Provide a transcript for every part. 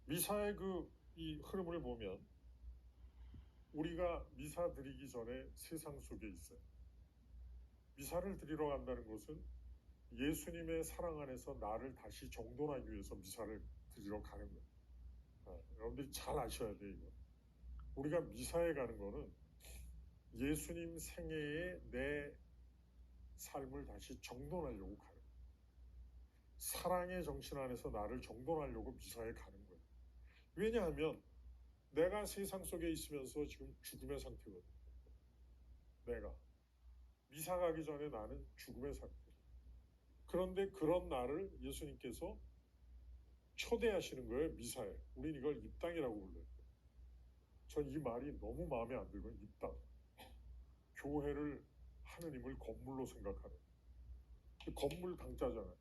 미사의 이 흐름을 보면 우리가 미사 드리기 전에 세상 속에 있어요. 미사를 드리러 간다는 것은 예수님의 사랑 안에서 나를 다시 정돈하기 위해서 미사를 드리러 가는 거예요. 여러분들이 잘 아셔야 돼요, 이거. 우리가 미사에 가는 거는 예수님 생애에 내 삶을 다시 정돈하려고 가는 거예요. 사랑의 정신 안에서 나를 정돈하려고 미사에 가는 거예요. 왜냐하면 내가 세상 속에 있으면서 지금 죽음의 상태거든. 내가. 미사 가기 전에 나는 죽음의 상태. 그런데 그런 나를 예수님께서 초대하시는 거예요, 미사에. 우린 이걸 입당이라고 불러요. 전 이 말이 너무 마음에 안 들고, 입당. 교회를, 하느님을 건물로 생각하는. 건물 당자잖아요.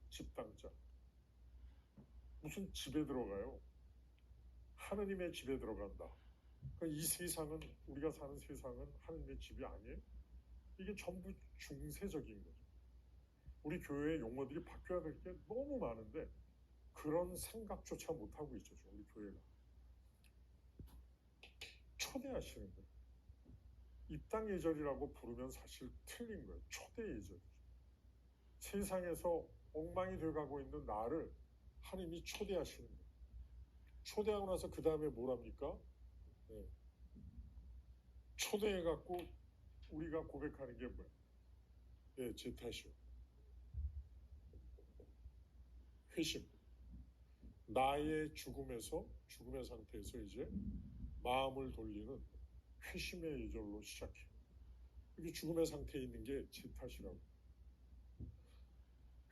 집 당자. 무슨 집에 들어가요? 하느님의 집에 들어간다. 그러니까 이 세상은, 우리가 사는 세상은 하느님의 집이 아니에요? 이게 전부 중세적인 거죠. 우리 교회의 용어들이 바뀌어야 될 게 너무 많은데 그런 생각조차 못하고 있죠, 우리 교회가. 초대하시는 거예요. 입당 예절이라고 부르면 사실 틀린 거예요. 초대 예절이죠. 세상에서 엉망이 돼가고 있는 나를 하나님이 초대하시는 거예요. 초대하고 나서 그 다음에 뭘 합니까? 네. 초대해갖고 우리가 고백하는 게 뭐예요? 네, 제 탓이요. 회심. 나의 죽음의 상태에서 이제 마음을 돌리는 회심의 예절로 시작해요. 이게 죽음의 상태에 있는 게 제 탓이라고.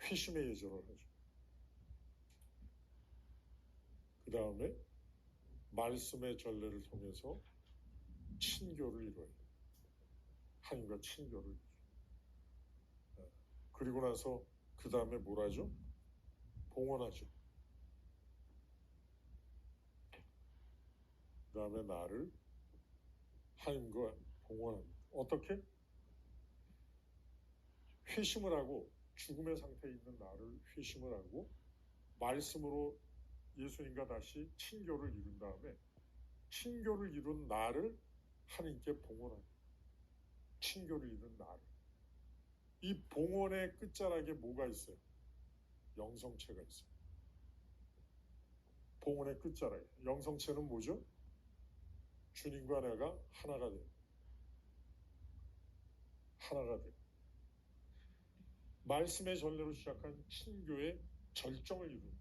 회심의 예절을 하죠. 그 다음에 말씀의 전례를 통해서 친교를 이뤄요. 하나님과 친교를 이루죠. 그리고 나서 그 다음에 뭘 하죠? 봉헌하죠. 그 다음에 나를 하나님과 봉헌합니다. 어떻게? 회심을 하고 죽음의 상태에 있는 나를 회심을 하고 말씀으로 예수님과 다시 친교를 이룬 다음에 친교를 이룬 나를 하나님께 봉헌합니다. 친교를 이룬 나를. 이 봉헌의 끝자락에 뭐가 있어요? 영성체가 있어요. 봉헌의 끝자락에. 영성체는 뭐죠? 주님과 내가 하나가 돼요. 하나가 돼요. 말씀의 전례로 시작한 친교의 절정을 이룬다.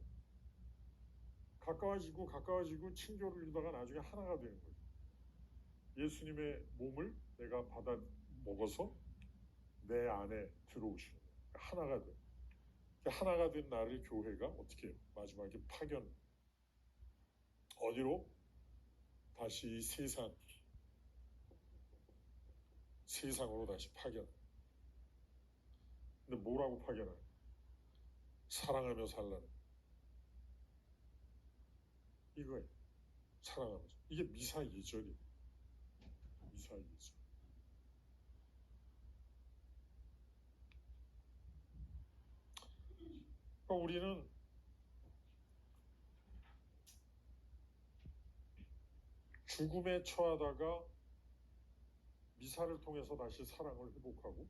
가까워지고 친교를 이루다가 나중에 하나가 되는 거죠. 예수님의 몸을 내가 받아 먹어서 내 안에 들어오시는 거예요. 하나가 돼요. 하나가 된 나를 교회가 어떻게 해요? 마지막에 파견. 어디로? 다시 이 세상으로 다시 파견. 근데 뭐라고 파견해요? 사랑하며 살라는. 이거예요. 사랑하면서. 이게 미사 예절이에요. 미사 예절. 그러니까 우리는 죽음에 처하다가 미사를 통해서 다시 사랑을 회복하고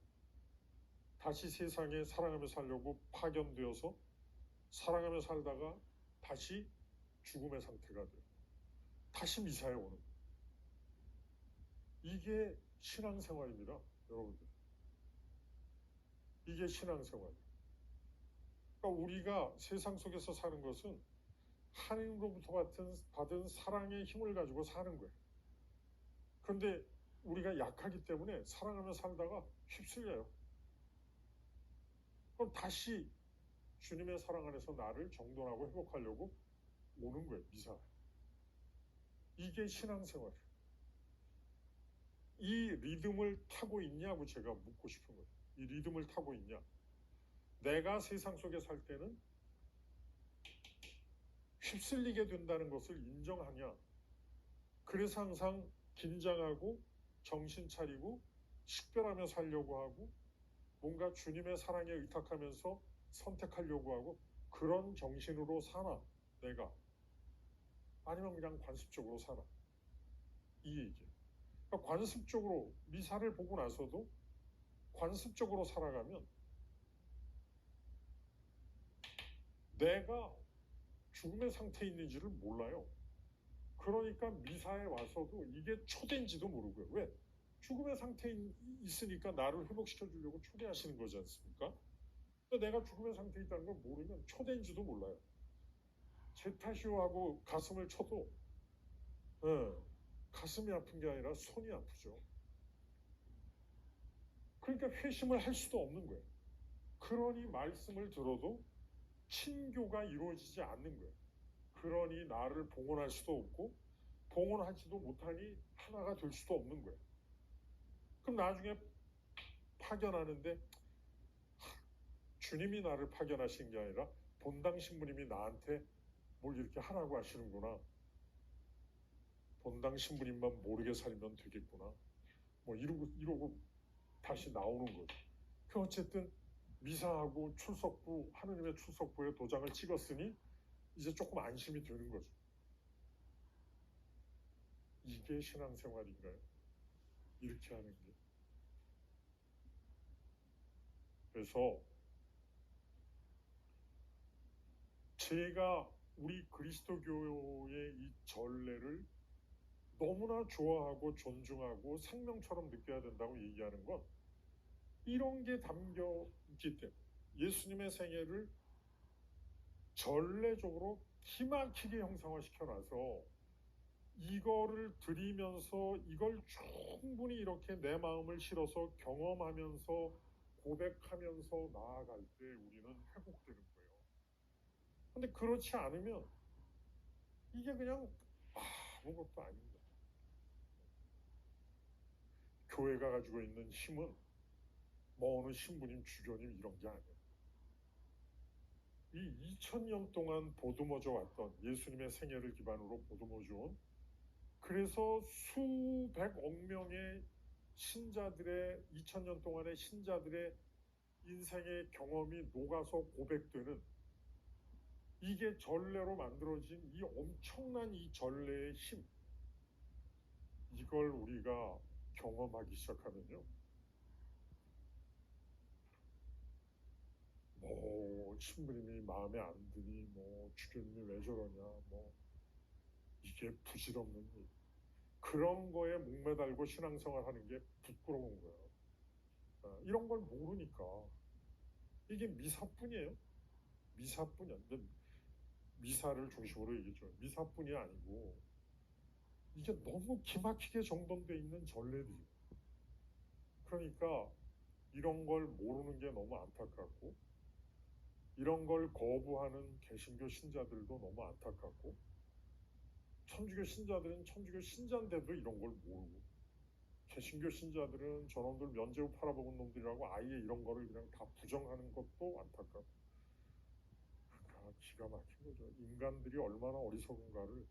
다시 세상에 사랑하며 살려고 파견되어서 사랑하며 살다가 다시 죽음의 상태가 돼요. 다시 미사에 오는 거예요. 이게 신앙생활입니다, 여러분들. 이게 신앙생활이에요. 그러니까 우리가 세상 속에서 사는 것은 하나님으로부터 받은 사랑의 힘을 가지고 사는 거예요. 그런데 우리가 약하기 때문에 사랑하며 살다가 휩쓸려요. 그럼 다시 주님의 사랑 안에서 나를 정돈하고 회복하려고 오는 거예요, 미사. 이게 신앙생활이에요. 이 리듬을 타고 있냐고 제가 묻고 싶은 거예요. 이 리듬을 타고 있냐. 내가 세상 속에 살 때는 휩쓸리게 된다는 것을 인정하냐. 그래서 항상 긴장하고 정신 차리고 식별하며 살려고 하고 뭔가 주님의 사랑에 의탁하면서 선택하려고 하고 그런 정신으로 사나 내가. 아니면 그냥 관습적으로 살아. 이 얘기예요. 그러니까 관습적으로 미사를 보고 나서도 관습적으로 살아가면 내가 죽음의 상태에 있는지를 몰라요. 그러니까 미사에 와서도 이게 초대인지도 모르고요. 왜? 죽음의 상태에 있으니까 나를 회복시켜 주려고 초대하시는 거지 않습니까? 근데 내가 죽음의 상태에 있다는 걸 모르면 초대인지도 몰라요. 제 탓이요 하고 가슴을 쳐도 가슴이 아픈 게 아니라 손이 아프죠. 그러니까 회심을 할 수도 없는 거예요. 그러니 말씀을 들어도 친교가 이루어지지 않는 거예요. 그러니 나를 봉헌할 수도 없고 봉헌하지도 못하니 하나가 될 수도 없는 거예요. 그럼 나중에 파견하는데 주님이 나를 파견하신 게 아니라 본당 신부님이 나한테 뭘 이렇게 하라고 하시는구나. 본당 신부님만 모르게 살면 되겠구나. 뭐 이러고 다시 나오는 거죠. 그 어쨌든 미사하고 출석부, 하느님의 출석부에 도장을 찍었으니 이제 조금 안심이 되는 거죠. 이게 신앙생활인가요? 이렇게 하는 게. 그래서 제가 우리 그리스도교의 이 전례를 너무나 좋아하고 존중하고 생명처럼 느껴야 된다고 얘기하는 건 이런 게 담겨 있기 때문에 예수님의 생애를 전례적으로 기막히게 형상화시켜놔서 이거를 드리면서 이걸 충분히 이렇게 내 마음을 실어서 경험하면서 고백하면서 나아갈 때 우리는 회복되는 거예요. 근데 그렇지 않으면 이게 그냥 아무것도 아닙니다. 교회가 가지고 있는 힘은 뭐 어느 신부님, 주교님 이런 게 아니에요. 이 2000년 동안 보듬어져 왔던 예수님의 생애를 기반으로 보듬어져 온 그래서 수백억 명의 신자들의 2000년 동안의 신자들의 인생의 경험이 녹아서 고백되는 이게 전례로 만들어진 이 엄청난 이 전례의 힘 이걸 우리가 경험하기 시작하면요 뭐 신부님이 마음에 안 드니 뭐 주교님이 왜 저러냐 뭐 이게 부질없는 일 그런 거에 목매달고 신앙생활 하는 게 부끄러운 거예요. 이런 걸 모르니까 이게 미사뿐이에요. 미사뿐이야. 근데 미사를 중심으로 얘기했죠. 미사뿐이 아니고 이게 너무 기막히게 정돈돼 있는 전례들이. 그러니까 이런 걸 모르는 게 너무 안타깝고 이런 걸 거부하는 개신교 신자들도 너무 안타깝고 천주교 신자들은 천주교 신자인데도 이런 걸 모르고 개신교 신자들은 저놈들 면제부 팔아먹은 놈들이라고 아예 이런 거를 그냥 다 부정하는 것도 안타깝고 기가 막힌 거죠. 인간들이 얼마나 어리석은가를